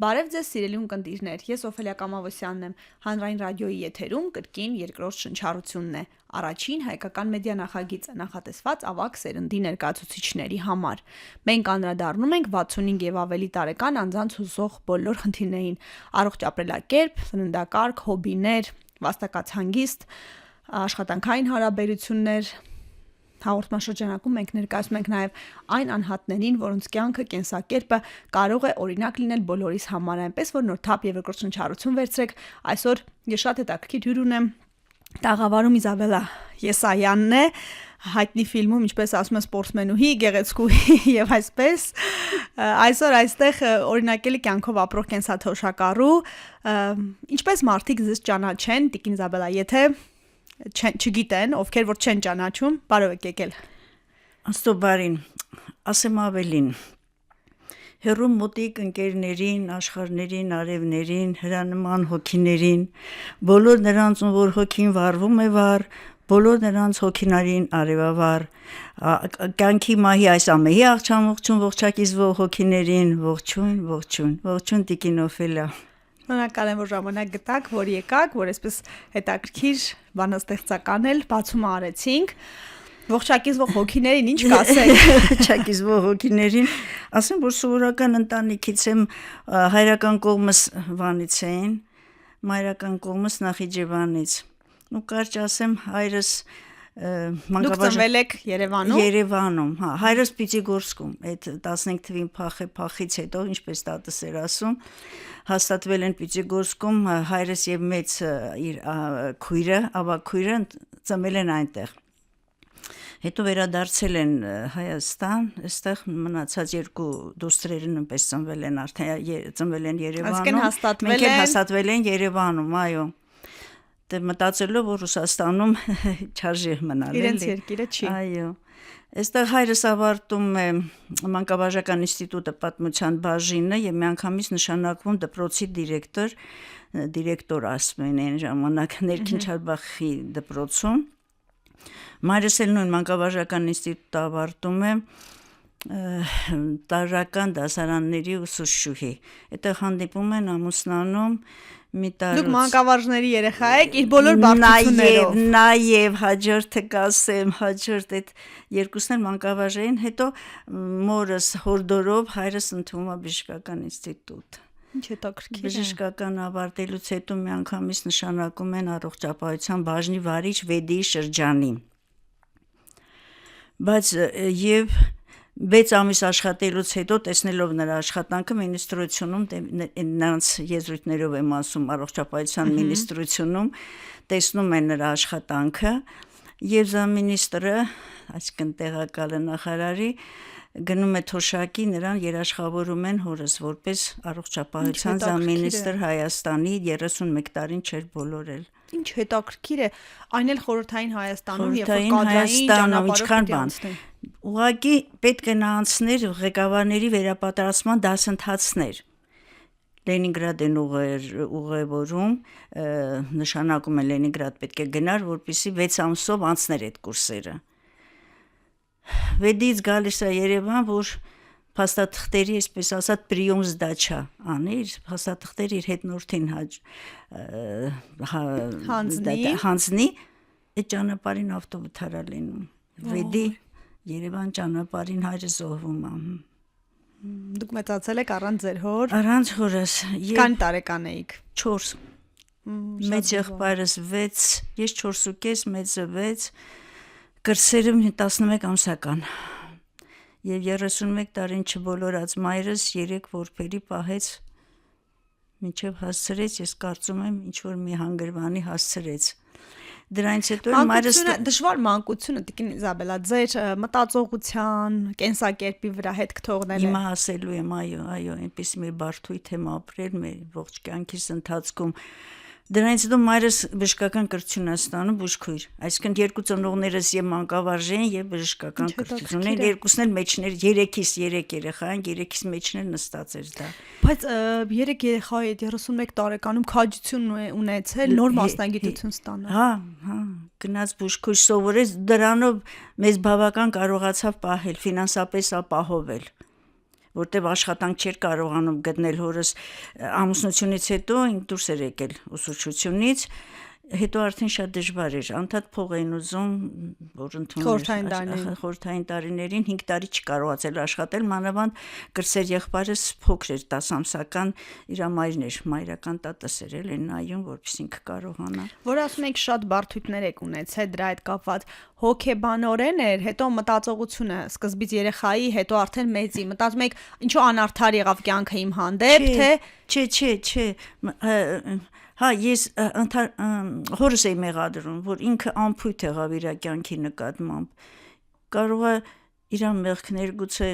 Բարև ձեզ սիրելի ունկնդիրներ, ես Օֆելիա Կամավոսյանն եմ, հանրային ռադիոյի եթերում կրկին երկրորդ շնչառությունն է, առաջին հայկական մեդիա նախագիծը նախատեսված ավագ սերնդի ներկայացուցիչների համար։ Մենք անդրադառնում ենք 65 եւ ավելի տարեկան անձանց հուզող բոլոր խնդիրներին՝ առողջ ապրելակերպ, սննդակարգ, հոբիներ, վաստակած հանգիստ, աշխատանքային հարաբերություններ։ Հաղորդման շրջանակում մենք ներկայացնում ենք նաև այն անհատներին, որոնց կյանքը, կենսակերպը կարող է օրինակ լինել բոլորիս համար, այնպես որ նոր թափ եւ երկրորդ շնչառություն վերցրեք։ Այսօր ես շատ հետաքրքիր հյուր ունեմ։ Տաղավարում Իզաբելա Եսայանն է, հայտնի ֆիլմում, ինչպես ասում են, սպորտսմենուհի, գեղեցկուհի եւ այսպես։ Այսօր այստեղ օրինակելի կյանքով ապրող կենսաթոշակառու, ինչպես մարդիկ ձեզ ճանաչեն, Տիկին Իզաբելա, եթե չգիտեն, ովքեր որ չեն ճանաչում, բարով եք եկել։ Աստծո բարին, ասեմ ավելին։ Հերու մոտիկ ընկերներին, աշխարհներին, արևներին, հրանման հոգիներին, բոլոր նրանց, որ հոգին վառվում է վառ, բոլոր նրանց հոգիներին արևավառ, կյանքի մահի այս ամեհի աղջամողջուն ողջակիզվող հոգիներին, ողջույն Տիկին Օֆելիա։ Շնորհակալ եմ, որ ժամանակ գտաք, որ եկաք, որ այսպես հետաքրքիր բանաստեղծական էլ բացումը արեցինք։ Ողջակիզվող հոգիներին ինչ կասեք։ Ողջակիզվող հոգիներին, ասեմ, որ սովորական ընտանիքից եմ, հայրական կողմս Վանից էին, մայրական կողմս Նախիջևանից։ Ու կարճ ասեմ, հայրս Դուք ծնվել եք Երևանում։ Երևանում, հա, հայրս Պիտիգորսկում, այդ 15 թվին փախից հետո, ինչպես տատս էր ասում, հաստատվել են Պիտիգորսկում, հայրս եւ մեծ իր քույրը, ավագ քույրը ծնվել են այնտեղ։ Հետո վերադարձել են Հայաստան, այստեղ մնացած երկու դուստրերը նույնպես ծնվել են արդեն ծնվել են Երևանում։ Մենք էլ հաստատվել են Երևանում, այո։ Դե մտածելով, որ Ռուսաստանում չարժե մնալ, իրենց երկիրը չի։ Այո։ Այստեղ հայրս ավարտում է մանկավարժական ինստիտուտը պատմության բաժինը եւ միանգամից նշանակվում դպրոցի դիրեկտոր ասում են այն ժամանակ Ներքին Չարբախի դպրոցում։ Մայրս էլ նույն մանկավարժական ինստիտուտը ավարտում է տարրական դասարանների ուսուցչուհի։ Այդտեղ հանդիպում են ամուսնանում մի տարուց։ Դուք մանկավարժների երեխա եք, իր բոլոր բարդություններով։ Նաև հաջորդը կասեմ, հաջորդ այդ երկուսն էլ մանկավարժ էին, հետո մորս հորդորով հայրս ընդունվում է բժշկական ինստիտուտ։ Ինչ հետաքրքիր է։ Բժշկական ավարտելուց հետո միանգամից նշանակում են առողջապահության բաժնի վարիչ Վեդիի շրջանի։ Բայց եւ 6 ամիս աշխատելուց հետո տեսնելով նրա աշխատանքը մինիստրությունում նրանց եզրույթներով եմ ասում առողջապահության մինիստրությունում տեսնում են նրա աշխատանքը եւ զամինիստրը այսինքն տեղակալը նախարարի գնում է թոշակի նրան երաշխավորում են հորս որպես առողջապահության զամինիստրը Հայաստանի 31 տարին չէր բոլորել։ Ինչ հետաքրքիր է, այն էլ խորհրդային Հայաստանում եւ կադրային ճանապարհով Ուղղակի պետք է նա անցներ ղեկավարների վերապատրաստման դասընթացներ։ Լենինգրադ են ուղևորում, նշանակում է Լենինգրադ պետք է գնար, որպեսզի 6 ամսով անցներ այդ կուրսերը։ Վեդից գալիս է Երևան, որ փաստաթղթերի, այսպես ասած, պրիոմ զդաչա անիր, փաստաթղթերի իր հետնորդին հանձնի, այդ ճանապարհին ավտովթարա լինում։ Վեդի Երևան ճանապարհին հայրը զոհվում է։ Դուք մեծացել եք առանց ձեր հոր։ Առանց հորս։ Քանի տարեկան էիք։ 4։ Մեծ եղբայրս 6, ես 4.5, մեծը 6, կրսերը 11 ամսական։ Եվ 31 տարին չբոլորած մայրս 3 որբերի պահեց մինչև հասցրեց, ես կարծում եմ ինչ որ մի հանգրվանի հասցրեց։ Դրանից հետո մայրս դժվար մանկությունը Տիկին Իզաբելա ձեր մտածողության, կենսակերպի վրա հետ կթողնել է։ Հիմա ասելու եմ, այո, այնպես մի բարդույթ եմ ապրել մեր ողջ կյանքիս ընթացքում։ Դրանից հետո մայրս բժշկական կրթություն է ստանում բուժքույր։ Այսինքն երկու ծնողներս եւ մանկավարժ են եւ բժշկական կրթություն են, երկուսն էլ մեջներ 3-ից 3 երեխա են, 3-ից մեջներ նստած էր դա։ Բայց 3 երեխայի հետ 31 տարեկանում քաջություն ունեցել, նոր մասնագիտություն ստանալ։ Հա, գնաց բուժքույր սովորեց, դրանով մեզ բավական կարողացավ պահել, ֆինանսապես ապահովել։ որտեվ աշխատանք չէր կարողանում գտնել հորս ամուսնությունից հետո ինք դուրս էր եկել ուսուցչությունից հետո արդեն շատ դժվար էր անդադ փող էին ուզում որ ընդունել խորհրդային տարիներին 5 տարի չկարողացել աշխատել մանավանդ կրսեր եղբայրս փոքր էր 10 ամսական իր մայրն էր մայրական տատս էր էլի նայում որպեսզի ինքը կարողանա որ ասում եք շատ բարդություններ եք ունեցել դրա հետ կապված հոգեբանորեն էր հետո մտածողությունը սկզբից երեխայի հետո արդեն մեծի մտածում եք ինչու անարդար եղավ կյանքը իմ հանդեպ թե չէ Հա, ես հորս էի մեղադրում, որ ինքը անփույթ եղավ իր կյանքի նկատմամբ։ Կարող է իր մեղքներ գուցե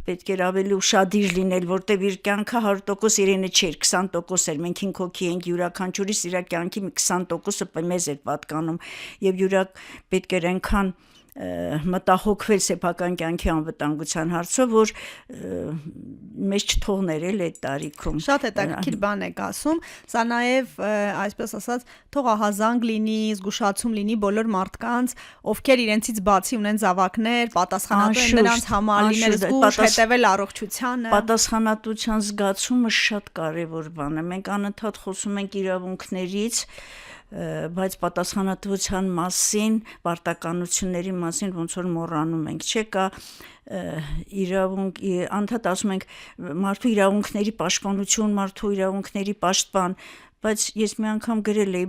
պետք էր ավելի ուշադիր լինել, որտեվ իր կյանքը 100% իրենը չէր, 20% էր։ Մենք 5 հոգի ենք, յուրաքանչյուրիս իր կյանքի 20%-ը մեզ էր պատկանում, եւ պետք էր այնքան մտահոգվել սեփական կյանքի անվտանգության հարցով, որ մեզ չթողներ էլ այդ տարիքում։ Շատ հետաքրքիր բան եք ասում, սա նաև այսպես ասած թող ահազանգ լինի, զգուշացում լինի բոլոր մարդկանց, ովքեր իրենցից բացի ունեն զավակներ, պատասխանատու են նրանց համար, լինել զգուշ, հետևել առողջությանը։ Պատասխանատվության զգացումը շատ կարևոր բան է։ Մենք անընդհատ խոսում ենք իրավունքներից, բայց պատասխանատվության մասին, պարտականությունների մասին ոնց որ մոռանում ենք, չէ՞ կա իրավունք, անդադ ասում ենք մարդու իրավունքների պաշտպանություն, մարդու իրավունքների պաշտպան, բայց ես մի անգամ գրել էի,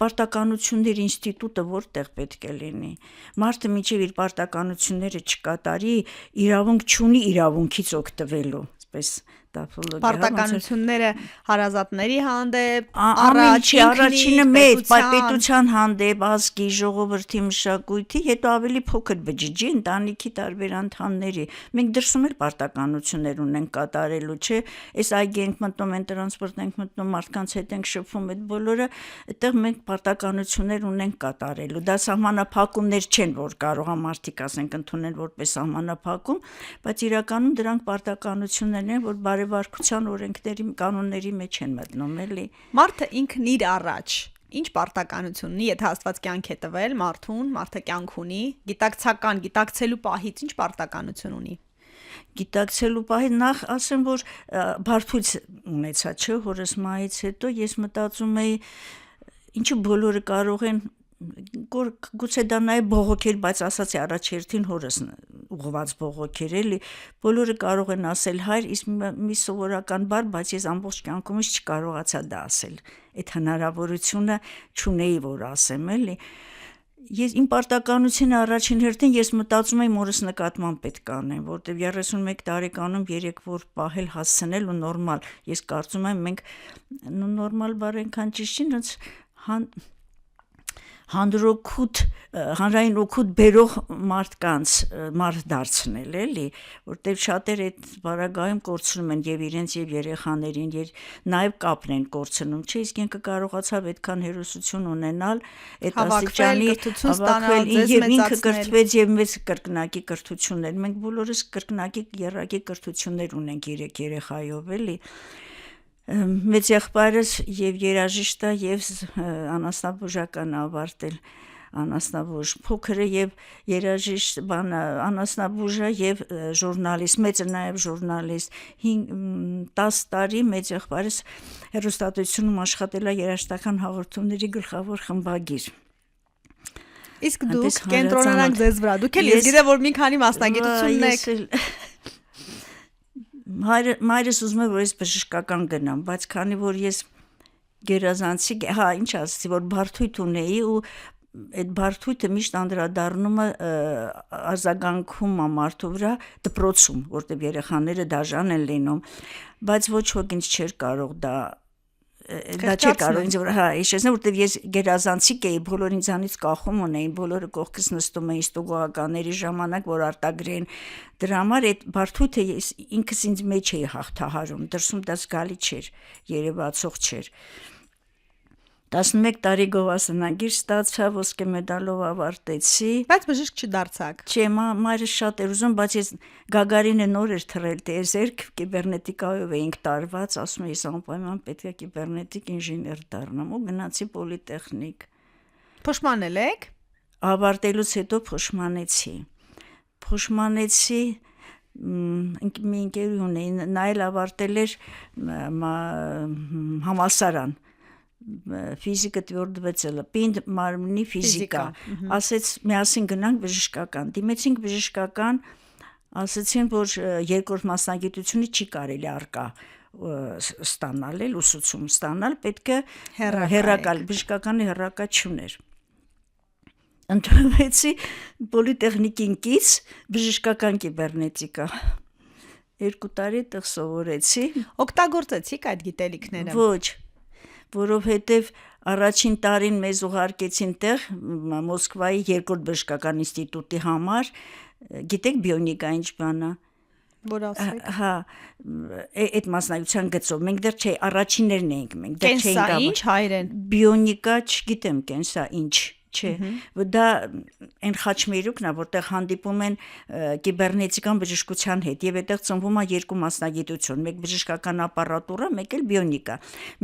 պարտականությունների ինստիտուտը որտեղ պետք է լինի։ Մարդը մինչև իր պարտականությունները չկատարի, իրավունք չունի իրավունքից օգտվելու, այսպես Պարտականությունները հարազատների հանդեպ, առաջինը մեծ պետության հանդեպ, ազգի, ժողովրդի, մշակույթի, հետո ավելի փոքր բջիջի, ընտանիքի տարբեր անդամների։ Մենք դրսում էլ պարտականություններ ունենք կատարելու, չէ՞։ Այս այգի ենք մտնում, այն տրանսպորտ ենք մտնում, մարդկանց հետ ենք շփվում, այդ բոլորը, այդտեղ մենք պարտականություններ ունենք կատարելու։ Դա սահմանափակումներ չեն, որ կարող է մարդիկ ասենք ընդունել որպես սահմանափակում, բայց իրականում դրանք պարտականություններ են, որ բարեվարկության օրենքների կանոնների մեջ են մտնում, էլի։ Մարդը ինքն իր առաջ ինչ պարտականություն ունի, եթե Աստված կյանք է տվել մարդուն, մարդը կյանք ունի, գիտակցելու պահից ինչ պարտականություն ունի։ Գիտակցելու պահից նախ ասեմ, որ բարդույթ ունեցա, չէ՞, հորս մահից հետո ես մտածում էի, ինչու բոլորը կարող են գուցե դա նաև բողոքել, բայց ասացի առաջերտին հորս ուղղված բողոքեր էլի, բոլորը կարող են ասել հայր, իսկ մի սովորական բառ, բայց ես ամբողջ կյանքումս չկարողացա դա ասել, այդ հնարավորությունը չունեի, որ ասեմ, էլի, ես իմ պարտականությունը առաջին հերթին ես մտածում եմ մորս նկատմամբ պետք անեմ, որտեվ 31 տարեկանում 3 որ պահել հասցնել ու նորմալ, ես կարծում եմ մենք նորմալ բառ այնքան ճիշտ չի, ոնց հանրային օգուտ բերող մարդկանց մարդ դարձնել, էլի, որտեվ շատեր այդ բարագայում կորցնում են եւ իրենց եւ երեխաներին, նաեւ կապն են կորցնում, չէ՞, իսկ ինքը կարողացավ այդքան հերոսություն ունենալ, այդ աստիճանի հավաքվել, եւ ինքը կրթվեց եւ մեծ կրկնակի կրթություններ, մենք բոլորս կրկնակի երակի կրթություններ ունենք 3 երեխայով, էլի մեծ եղբայրս եւ երաժիշտ է եւ անասնաբուժական ավարտել անասնաբուժ փոքրը եւ երաժիշտ անասնաբուժը եւ ժուրնալիստ մեծը նաեւ ժուրնալիստ 10 տարի մեծ եղբայրս հեռուստատեսությունում աշխատել է երաժշտական հաղորդումների գլխավոր խմբագիր իսկ դուք կենտրոնանանք ձեզ վրա դուք էլ ես գիտեմ որ մի քանի մասնագիտություն եք Մայրս ուզում է որ ես բժշկական գնամ, բայց քանի որ ես գերազանցի, ինչ ասեցի, որ բարդույթ ունեի ու այդ բարդույթը միշտ անդրադառնում է արձագանքում մարդու վրա դպրոցում, որտեղ երեխաները դաժան են լինում, բայց ոչ ոք ինձ չէր կարող դա չէր կարող ինձ վրա հիշեցնել, որտեղ ես գերազանցիկ էի, բոլորը ինձանից կախում ունեին, բոլորը կողքս նստում էին ստուգողականների ժամանակ, որ արտագրեն դրա համար այդ բարդույթը ես ինքս ինձ մեջ էի հաղթահարում, դրսում դա զգալի չէր, երևացող չէր 11 տարի գովասանագիր ստացա, ոսկե մեդալով ավարտեցի, բայց բժիշկ չդարձաք։ Չէ, մայրս շատ էր ուզում, բայց ես Գագարինը նոր էր թռել տիեզերք, կիբեռնետիկայով էինք տարված, ասում եմ, ես անպայման պետք է կիբեռնետիկ ինժեներ դառնամ ու գնացի պոլիտեխնիկ։ Փոշմանել եք։ Ավարտելուց հետո փոշմանեցի, մի ընկերություն էին, նա էլ ավարտել էր համալսարան ֆիզիկա տվյորդվեցել պինդ մարմնի ֆիզիկա ասեց միասին գնանք բժշկական դիմեցինք բժշկական ասեցին որ երկրորդ մասնագիտությունը չի կարելի առկա ստանալ էլ ուսուցում ստանալ պետք է հեռակալ բժշկականի հեռակա չուներ ընտրվեցի պոլիտեխնիկինքից բժշկական կիբեռնետիկա 2 տարի տեղ սովորեցի օգտագործեցիք այդ գիտելիքները ոչ որովհետև առաջին տարին մեզ ուղարկեցին տեղ Մոսկվայի երկրորդ բժշկական ինստիտուտի համար գիտեք բիոնիկա ինչ բան է որ ասեք հա այդ մասնագիտության գծով մենք դեռ չէ առաջիններն էինք մենք դեռ չէինք կենսա ինչ հայրեն բիոնիկա չգիտեմ կենսա ինչ չէ դա այն խաչմերուկն է որտեղ հանդիպում են կիբեռնետիկան բժշկության հետ եւ այդտեղ ծնվում է երկու մասնագիտություն մեկ բժշկական ապարատուրա մեկ էլ բիոնիկա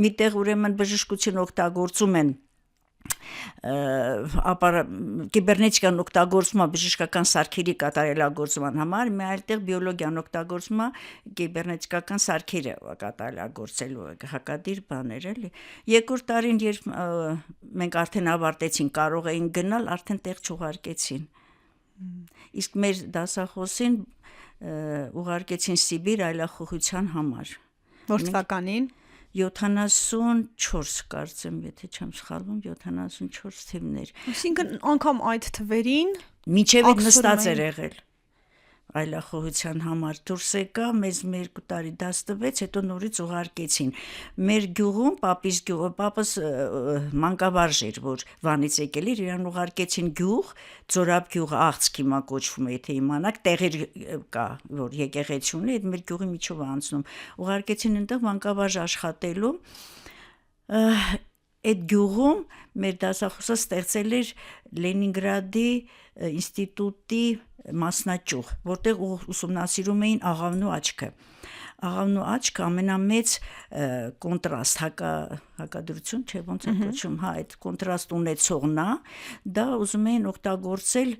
միտեղ ուրեմն բժշկություն օգտագործում են կիբեռնետիկան օգտագործում է բժշկական սարքերի կատարելագործման համար մի այլտեղ բիոլոգիան օգտագործում է կիբեռնետիկական սարքերը կատարելագործելու հակադիր բաներ էլի երկրորդ տարին երբ մենք արդեն ավարտեցին կարող էին գնալ արդեն տեղ չուղարկեցին իսկ մեր դասախոսին ուղարկեցին Սիբիր այլախոհության համար որ թվականին 74 կարծեմ, եթե չեմ սխալվում, 74 թիվներ։ Այսինքն անգամ այդ թվերին մինչև այդ նստած էր եղել։ Այլախոհության համար դուրս եկա, մեզ 2 տարի դաս տվեց, հետո նորից ուղարկեցին։ Մեր գյուղում, պապս մանկավարժ էր, որ Վանից եկել էր, իրան ուղարկեցին գյուղ, Ձորապ գյուղը աղցք հիմա կոչվում է, եթե իմանաք, տեղեր կա, որ եկեղեցի ունի, այդ մեր գյուղի միջով անցնում։ Ուղարկեցին այնտեղ մանկավարժ աշխատելու։ Այդ գյուղում մեր դասախոսը ստեղծել էր Լենինգրադի ինստիտուտի մասնաճյուղ, որտեղ ուսումնասիրում էին աղավնու աչքը։ Աղավնու աչքը ամենամեծ կոնտրաստ, հակադրություն, չէ, ոնց է կոչվում, հա, այդ կոնտրաստ ունեցողն է, դա ուզում էին օգտագործել,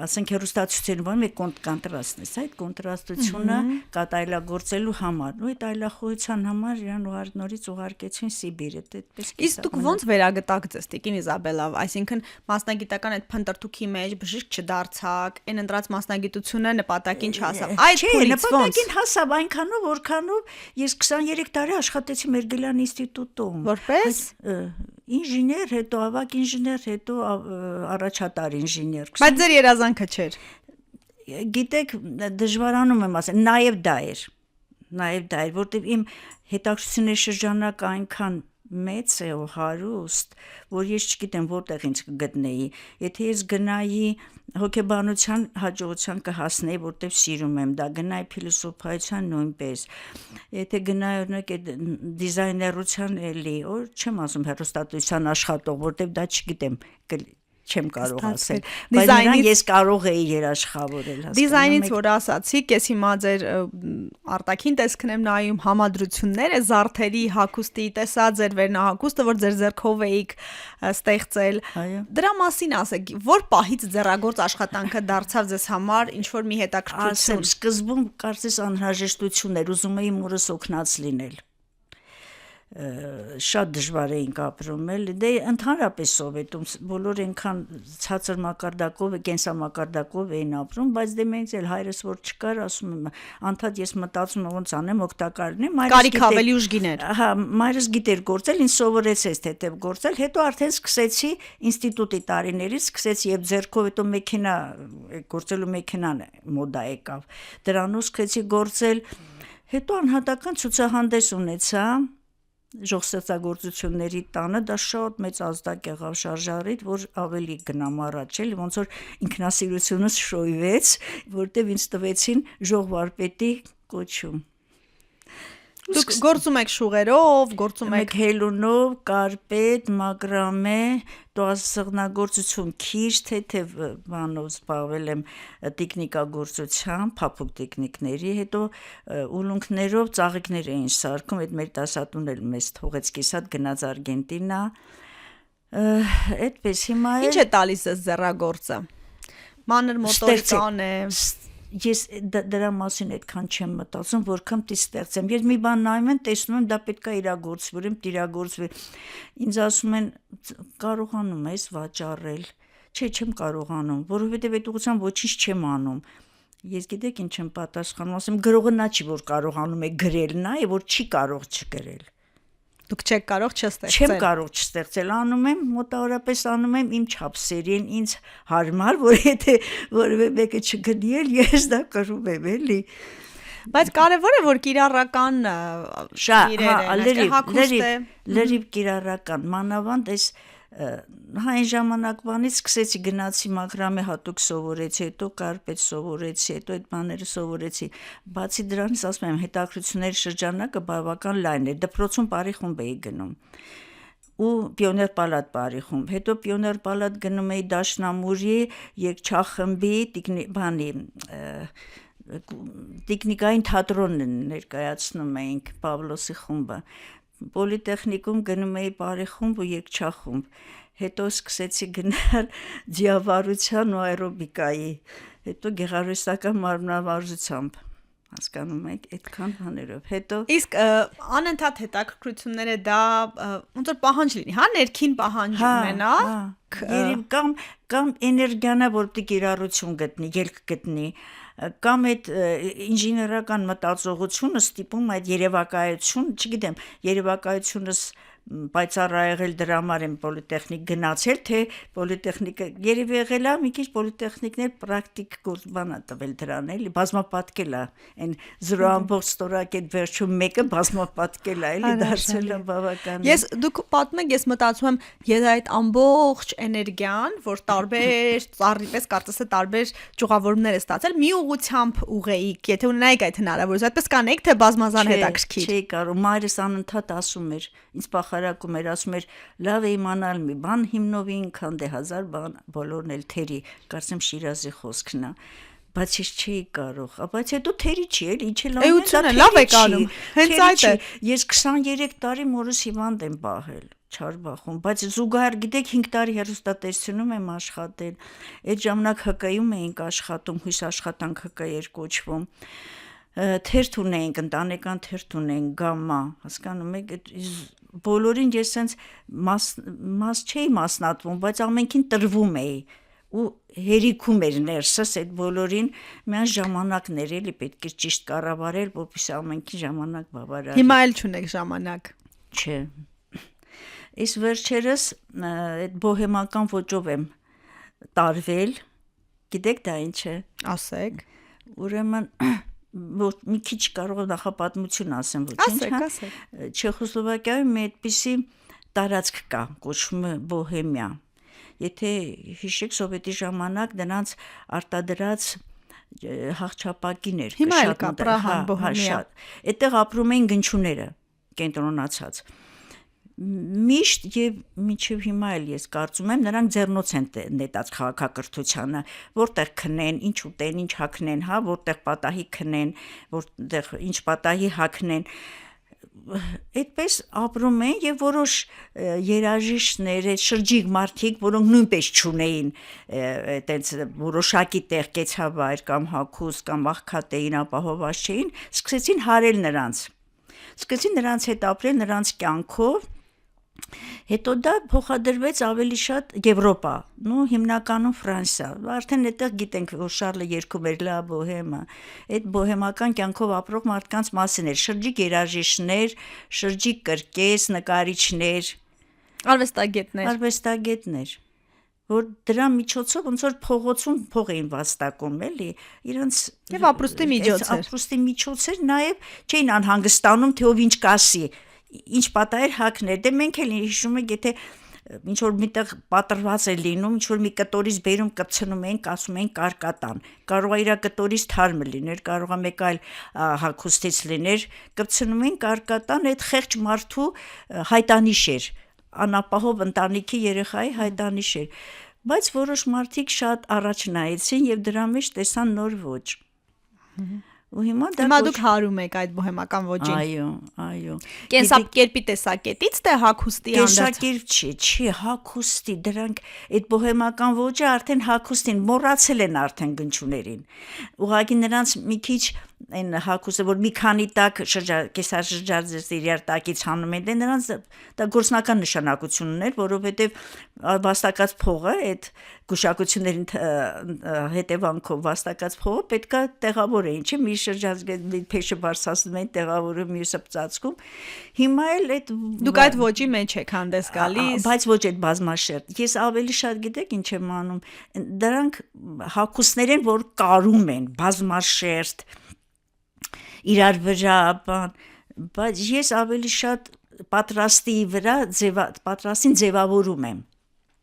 ասենք հեռուստացույցերում բան մեկ կոնտրաստն է, այդ կոնտրաստությունը կատարելագործելու համար, ու այդ այլախոհության համար իրան նորից ուղարկեցին Սիբիր, այդպես։ Իսկ դուք ոնց վերագտաք ձեզ, Տիկին Իզաբելա, այսինքն մասնագիտական այդ փնտրտուքի մեջ բժիշկ չդարձաք, այն ընտրած մասնագիտությունը նպատակին չհասավ։ Այդ փորից ոնց։ Նպատակին հասավ այնքանով, որքանով ես 23 տարի աշխատեցի Մերգելյան ինստիտուտում։ Որպես ինժեներ, հետո ավագ ինժեներ, հետո առաջատար ինժեներ։ Բայց ձեր երազանքը չէր։ Գիտեք, դժվարանում եմ ասել, նաև դա էր, որտեղ իմ հետաքրքրությունների շրջանակը այնքան մեծ է ու հարուստ, որ ես չգիտեմ որտեղ ինձ կգտնեի։ Եթե ես գնայի հոգեբանության հաջողության կհասնեի, որտեղ սիրում եմ դա, գնայի փիլիսոփայության նույնպես։ Եթե գնայի օրինակ այդ դիզայներության էլի, որ չեմ ասում հեռուստատեսության աշխատող, որտեղ դա չգիտեմ, չեմ կարող ասել, բայց նրան ես կարող էի երաշխավորել հասկանալ։ Դիզայնից որ ասացիք, ես հիմա ձեր արտաքին տեսքն եմ նայում համադրությունները, զարդերի հագուստի տեսա ձեր վերնահագուստը, որ ձեր ձեռքով էիք ստեղծել։ Դրա մասին ասեք, որ պահից ձեռագործ աշխատանքը դարձավ ձեզ համար ինչ որ մի հետաքրքրություն։ Ասեմ, սկզբում կարծես անհրաժեշտություն էր, ուզում էի մորս օգնած լինել։ Շատ դժվար էինք ապրում էլ դե ընդհանրապես սովետում բոլոր այնքան ցածր մակարդակով կենսամակարդակով էին ապրում բայց դե մենք էլ հայրս որ չկար ասում եմ անդադ ես մտածում եմ ոնց անեմ օգտակարն եմ կարիք ավելի ուժգիներ հա մայրս գիտեր գործել ինձ սովորեցեց թեթև գործել հետո արդեն սկսեցի ինստիտուտի տարիներից սկսեցի եւ ձեռքով հետո մեքենա գործելու մեքենան մոդա եկավ դրանով սկսեցի գործել հետո անհատական ցուցահանդես ունեցա ժողովրդագործությունների տանը դա շատ մեծ ազդակ եղավ շարժարիտ, որ ավելի գնամ առաջ էլ ոնց որ ինքնասիրությունս շոյվեց, որտեվ ինձ տվեցին ժողովարդպետի կոչում։ Դուք գործում եք շուղերով, գործում եք հելունով, կարպետ, մակրամե, տոասղնագործություն, քիչ, թեթև բանով զբաղվել եմ տեխնիկագործությամբ, փափուկ տեխնիկների, հետո ուլունքներով ծաղիկներ էին սարքում, այդ մեր դասատուն էլ մեզ թողեց կիսատ գնաց Արգենտինա։ Այդպես հիմա Ինչ է տալիս այս ձեռագործը։ Մանր մոտորիկան է։ ես դրա մասին այդքան չեմ մտածում, որքան պիտի ստեղծեմ։ Ես մի բան նայում եմ, տեսնում եմ դա պետք է իրագործվի, ուրեմն իրագործվի։ Ինձ ասում են կարողանում ես վաճառել։ Չէ, չեմ կարողանում, որովհետև այդ ուղղությամբ ոչինչ չեմ անում։ Ես գիտեք ինչ եմ պատասխանում, ասեմ գրողը նա չի, որ կարողանում է գրել, նա է, որ չի կարող չգրել։ Դուք չեք կարող չստեղծել։ Չեմ կարող չստեղծել, անում եմ, մոտավորապես անում եմ իմ չափսերին, ինձ հարմար, որ եթե որևէ մեկը չգնի էլ, ես դա կրում եմ, էլի։ Բայց կարևոր է, որ կիրառական լրիվ կիրառական, մանավանդ այս այն ժամանակվանից սկսեցի գնացի մակրամե հատուկ սովորեցի, հետո կարպետ սովորեցի, հետո այդ բաները սովորեցի։ Բացի դրանից ասում եմ, հետաքրքրությունների շրջանակը բավական լայն էր, դպրոցում բարի խումբ էի գնում ու Պիոներ պալատ բարի խումբ, հետո Պիոներ պալատ գնում էի Դաշնամուրի երգչախմբի տեխնիկային թատրոնն ներկայացնում էինք Պավլոսի խումբը, Պոլիտեխնիկում գնում էի բարի խումբ ու երգչախումբ, հետո սկսեցի գնալ ձիավարության ու աերոբիկայի, հետո գեղարվեստական մարմնավարժությամբ, հասկանում եք, այդքան բաներով, հետո… Իսկ անընդհատ հետաքրքրությունները դա ոնց որ պահանջ լինի, հա, ներքին պահանջ ունենա, կամ էներգիանա, որ պիտի կիրառություն գտնի, ելք գտնի, կամ այդ ինժեներական մտածողությունը ստիպում այդ երևակայություն, չգիտեմ, երևակայությունս պայծառ ա եղել դրա համար եմ պոլիտեխնիկ գնացել, թե պոլիտեխնիկը երևի եղել է մի քիչ պոլիտեխնիկներ պրակտիկ բան ա տվել դրան, էլի բազմապատկել ա, այն 0.4 ստորակ այդ վերջում մեկը բազմապատկել ա, էլի դարձել ա բավական։ Դուք պատմում եք, ես մտածում եմ, եթե այդ ամբողջ էներգիան, որ տարբեր ծառի պես կարծես թե տարբեր ճյուղավորումներ է ստացել, մի ուղղությամբ ուղեիք, եթե ունենայիք այդ հնարավորությունը, այդպես կանեիք, թե բազմազան հետաքրքիր։ Չէի կարող, մայրս անընդհատ ասում էր, ինձ պախարակում էր, ասում էր, լավ է իմանալ մի բան հիմնովի ինքան դե 1000 բան բոլորն էլ թերի, կարծեմ Շիրազի խոսքն է, բայց ես չէի կարող, բայց հետո թերի չի էլ, ինչ էլ ամեն լավ է կանում, հենց այդ է։ Ես 23 տարի մորս հիվանդ եմ պահել, Չարբախում, բայց զուգահեռ գիտեք 5 տարի հեռուստատեսությունում եմ աշխատել, այդ ժամանակ ՀԿ-ում էինք աշխատում, հույս աշխատանք ՀԿ էր կոչվում, թերթ ունեինք, ընտանեկան թերթ ունեինք, գամմա, հասկանում եք, բոլորին ես սենց մաս չէի մասնատվում, բայց ամենքին տրվում էի ու հերիքում էր ներսս այդ բոլորին միան ժամանակներ էլի պետք է ճիշտ կառավարել, որպեսզի ամենքի ժամանակ բավարարի։ Հիմա էլ չունեք ժամանակ։ Չէ։ Իսկ վերջերս այդ բոհեմական ոճով եմ տարվել, գիտեք դա ինչ է։ Ասեք։ Ուրեմն մի քիչ կարող եմ նախապատմություն ասեմ, ոչինչ, հա։ Չեխոսլովակիայում մի այդպիսի տարածք կա, կոչվում է Բոհեմիա։ Եթե հիշեք սովետի ժամանակ դրանց արտադրած հաղթապակիներ, հիմա էլ կա Պրահան, Բոհեմիա։ Այդտեղ ապրում էին գնչուները, կենտրոնացած։ Միշտ եւ մինչեւ հիմա էլ ես կարծում եմ նրանք ձեռնոց են նետած քաղաքակրթությանը, որտեղ քնեն, ինչ ուտեն, ինչ հագնեն, հա, որտեղ պատահի քնեն, որտեղ ինչ պատահի հագնեն։ Այդպես ապրում են եւ որոշ երաժիշտներ, շրջիկ մարդիկ, որոնք նույնպես չունեին այտենց որոշակի տեղ կեցավայր կամ հագուստ կամ աղքատեին, ապահովված չէին, սկսեցին հարել նրանց։ Սկսեցին նրանց հետ ապրել, նրանց կյանքով։ Հետո դա փոխադրվեց ավելի շատ Եվրոպա, հիմնականում Ֆրանսիա։ Արդեն այդտեղ գիտենք, որ Շարլը երգում էր Լա Բոհեմը, այդ բոհեմական կյանքով ապրող մարդկանց մասին էր, շրջիկ երաժիշտներ, շրջիկ կրկես, նկարիչներ, արվեստագետներ, որ դրա միջոցով ոնց որ փողոցում փող էին վաստակում, էլի, իրենց եւ ապրուստի միջոց էր, նաեւ չէին անհանգստանում, թե ով ինչ կասի, ինչ պատահեր հակներ, դե մենք էլ հիշում ենք, եթե ինչ որ միտեղ պատրված է լինում, ինչ որ մի կտորից բերում կպցնում են, ասում են կարկատան, կարող է իր կտորից թարմը լիներ, կարող է մեկ այլ հագուստից լիներ, կպցնում են կարկատան, այդ խեղճ մարդու հայտանիշ էր, անապահով ընտանիքի երեխայի հայտանիշ էր, բայց որոշ մարդիկ շատ առաջ նայեցին եւ դրա մեջ տեսան նոր ոճ։ ու հիմա Հիմա դուք հարում եք այդ բոհեմական ոճին։ Այո։ Կենսակերպի տեսակետից թե հագուստի հանդերձ։ Կենսակերպ չի, հագուստի, դրանք այդ բոհեմական ոճը արդեն հագուստին մոռացել են արդեն գնչուներին։ Ուղղակի նրանց մի քիչ այն հագուստը, որ մի քանի տակ կեսաշրջարձ իրար տակից հանում են, նրանց դա գործնական նշանակություն ուներ, որովհետև վաստակած փողը այդ գուշակությունների հետևանքով վաստակած փողը պետքա տեղավորեին, չէ՞, մի շրջարձ փեշը բարձրացնում են, տեղավորում, մյուսը ծածկում։ Հիմա էլ այդ Դուք այդ ոճի մեջ եք հանդես գալիս։ Բայց ոչ այդ բազմաշերտ։ Ես ավելի շատ գիտեք ինչ եմ անում։ Դրանք հագուստներ են, որ կարում են, բազմաշերտ իրար վրա, բայց ես ավելի շատ պատրաստի վրա պատրաստին ձևավորում եմ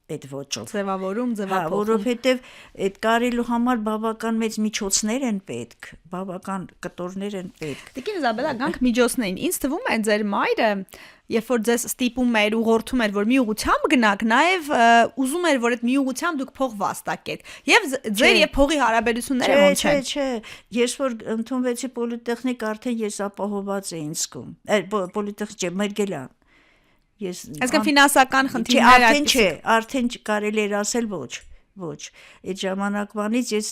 այդ ոճով։ Ձևավորում։ Որովհետև այդ կարելու համար բավական մեծ միջոցներ են պետք, բավական կտորներ են պետք։ Տիկին Իզաբելլա, գանք միջոցներին։ Ինձ թվում է ձեր մայրը, երբ որ ձեզ ստիպում էր, ուղղորդում էր, որ մի ուղությամբ գնաք, նաև ուզում էր, որ այդ մի ուղությամբ դուք փող վաստակեք։ Եվ ձեր եւ փողի հարաբերությունները ո՞նց են։ Չէ, ես որ ընդունվեցի պոլիտեխնիկ, արդեն ես ապահոված էի ինձ զգում։ Պոլիտեխնիկ չէ, Մերգելյան։ Այսինքն ֆինանսական խնդիրներ արդեն կարելի էր ասել ոչ։ Այդ ժամանակվանից ես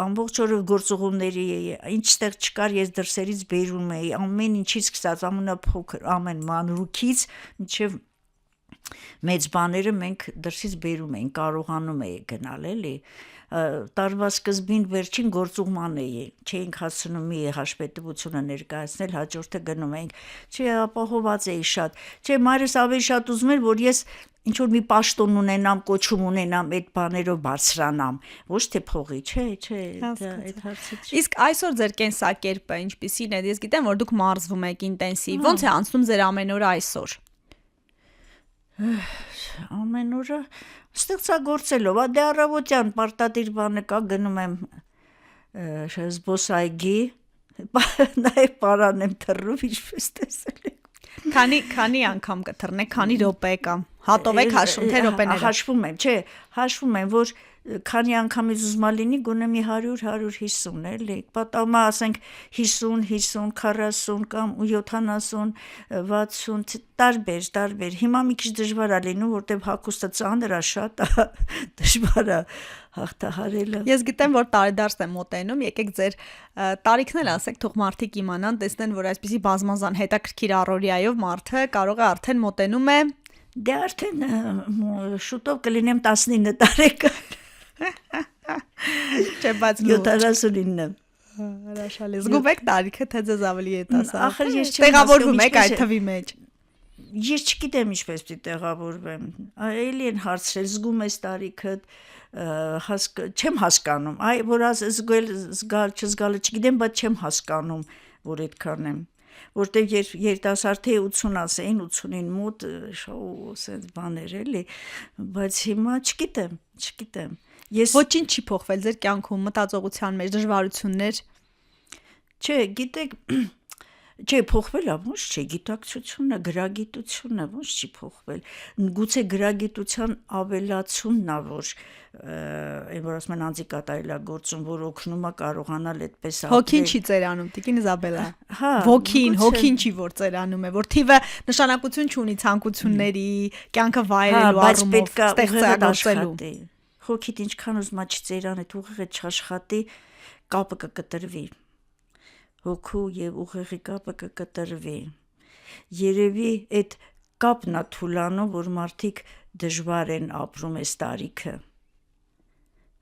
ամբողջ օրը գործողումների էի, ինչտեղ չկար ես դրսերից բերում էի, ամեն ինչից սկսած ամենափոքր, ամեն մանրուքից մինչև մեծ բաները մենք դրսից բերում էինք, կարողանում էի գնալ էլի։ Տարվա սկզբին վերջին գործուղման էի, չէինք հասցնում մի հաշվետվությունը ներկայացնել, հաջորդը գնում էինք, չէ, ապահոված էի շատ, չէ, մայրս ավելի շատ ուզում էր, որ ես ինչ-որ մի պաշտոն ունենամ, կոչում ունենամ, այդ բաներով բարձրանամ, ոչ թե փողի, չէ, այդ հարցը չի։ Իսկ այսօր ձեր կենսակերպը ինչպիսին է, ես գիտեմ, որ դուք մարզվում եք ինտենսիվ, ո՞նց է անցնում ձեր ամեն օրը այսօր։ Ամեն օրը ստեղծագործելով, դե առավոտյան պարտադիր բանը կա, գնում եմ զբոսայգի, նաև պարան եմ թռնում, ինչպես տեսել եք։ Քանի անգամ կթռնեք, քանի րոպե կամ հատով եք հաշվում, թե րոպեները։ Հաշվում եմ, չէ, հաշվում եմ, որ քանի անգամից ուզմա լինի, գոնե մի 100-150 էլի, պատամա ասենք 50, 40 կամ 70, 60, տարբեր, հիմա մի քիչ դժվար է լինում, որտեղ հագուստը ծանր է շատ, դժվար է հաղթահարելը։ Ես գիտեմ, որ տարեդարձ է մոտենում, եկեք ձեր տարիքն էլ ասեք, թող մարդիկ իմանան, տեսնեն, որ այսպիսի բազմազան հետաքրքիր առօրյայով մարդը կարող է արդեն մոտենում է։ Դե արդեն շուտով կլինեմ 19 տարեկան։ Չէ, բայց 79։ Հրաշալի։ Զգում եք տարիքը, թե ձեզ ավելի ետասա։ Ախր ես չեմ տեղավորվում եք այդ թվի մեջ։ Ես չգիտեմ ինչպես պիտի տեղավորվեմ։ Էլի են հարցրել, զգում ես տարիքդ, չեմ հասկանում։ Այ որ զգալ, չզգալը չգիտեմ, բայց չեմ հասկանում, որ այդքան եմ։ Որտեղ երիտասարդի 80 ասեին, 80-ին մոտ սենց բաներ էլի, բայց հիմա չգիտեմ։ Ոչինչ չի փոխվել ձեր կյանքում, մտածողության մեջ, դժվարություններ։ Չէ, գիտեք, չէ, փոխվել է, ոչ չէ, գիտակցությունը, գրագիտությունը ոչ չի փոխվել։ Գուցե գրագիտության ավելացումն է, որ այն որ ասում են անձի կատարելագործում, որ օգնում է կարողանալ այդպես ապրել։ Հոգին չի ծերանում, Տիկին Իզաբելլա։ Հա, հոգին չի որ ծերանում է, որ թիվը նշանակություն չունի ցանկությունների, կյանքը վայելելու առումով, ստեղծագործելու։ Հոգիդ ինչքան ուզում է չծերան, այդ ուղեղը չաշխատի, կապը կկտրվի։ Հոգու եւ ուղեղի կապը կկտրվի։ Երևի այդ կապն է թուլանում, որ մարդիկ դժվար են ապրում այս տարիքը։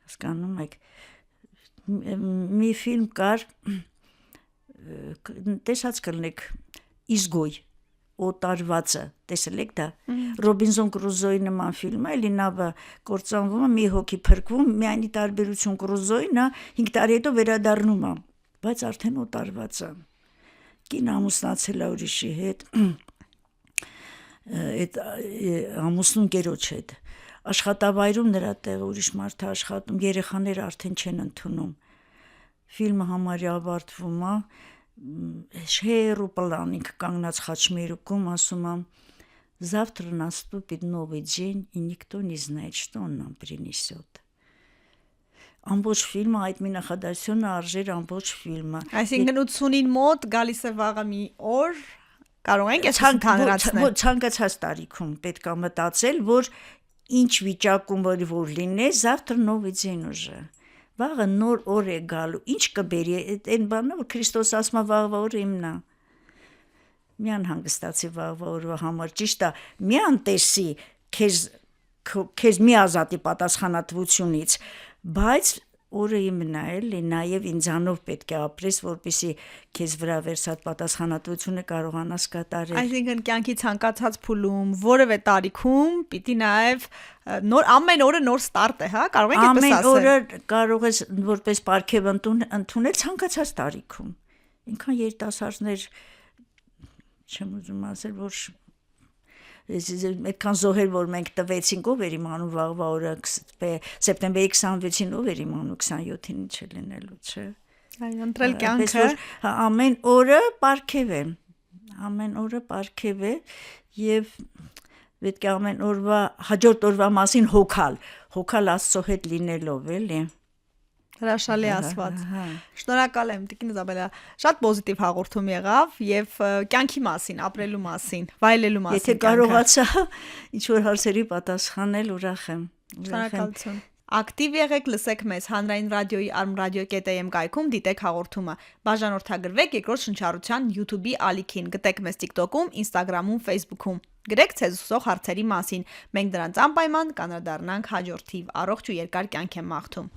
Հասկանում եք, մի ֆիլմ կար, տեսած կլնեք, Իզգոյ, օտարվածը, տեսել եք դա, Ռոբինզոն Կրուզոյի նման ֆիլմ է, էլի նավը կործանվում է, մի հոգի փրկվում, միայնի տարբերություն Կրուզոյին է, 5 տարի հետո վերադառնում է, բայց արդեն օտարված է, կին ամուսնացել է ուրիշի հետ, այդ ամուսնուն կերոջ հետ, աշխատավայրում նրա տեղը ուրիշ մարդ է աշխատում, երեխաները արդեն չեն ընդունում, ֆիլմը համարյա ավարտվում է, հերու պլանինք կանգնած խաչմերուկում ասում եմ завтра наступит новый день и никто не знает, что он нам принесет. ամբողջ ֆիլմը այդ մի նախադասությունը արժեր ամբողջ ֆիլմը։ Այսինքն 80-ին մոտ գալիս է վաղը մի օր, կարող ենք այս ընդհանրացնել։ Ցանկացած տարիքում պետք է մտածել, որ ինչ վիճակում որ լինի, завтра новый день уже։ Վաղը նոր օր է գալու, ինչ կբերի, այն բանը, որ Քրիստոս ասում է վաղվա օրը իմն է։ Միան հանգստացի վաղվա օրվա համար, ճիշտ է, միան տեսի քեզ մի ազատի պատասխանատվությունից, բայց օրը իմն է էլի, նաև ինձանով պետք է ապրես, որպեսզի քեզ վրա վերցած պատասխանատվությունը կարողանաս կատարել։ Այսինքն կյանքի ցանկացած փուլում, որևէ տարիքում պիտի նաև նոր ամեն օրը նոր ստարտ է, հա, կարող ենք այդպես ասել։ Ամեն օրը կարող ես որպես պարգև ընդունել ցանկացած տարիքում։ Ինքան երիտասարդներ չեմ ուզում ասել, որ այդքան զոհեր, որ մենք տվեցինք, ով էր իմանում վաղվա օրը սեպտեմբերի 26-ին ով էր իմանում 27-ին ինչ է լինելու, չէ։ Այո, ընտրել կյանքը ամեն օրը պարգև է եւ պետք է ամեն օրվա հաջորդ օրվա մասին հոգալ Աստծո հետ լինելով, էլի։ Հրաշալի ասված։ Շնորհակալ եմ Տիկին Իզաբելա, շատ պոզիտիվ հաղորդում եղավ եւ կյանքի մասին, ապրելու մասին, վայելելու մասին։ Եթե կարողացա ինչ որ հարցերի պատասխանել, ուրախ եմ։ Շնորհակալություն։ Ակտիվ եղեք, լսեք մեզ հանրային ռադիոյի armradio.am կայքում, դիտեք հաղորդումը։ Բաժանորդագրվեք երկրորդ շնչառության YouTube-ի ալիքին, գտեք մեզ TikTok-ում, Instagram-ում, Facebook-ում։ Գրեք ցեզ հուսող հարցերի մասին։ Մենք դրանց անպայման կանրադառնանք հաջորդիվ։ Առողջ ու երկար կյանք եմ մաղթում։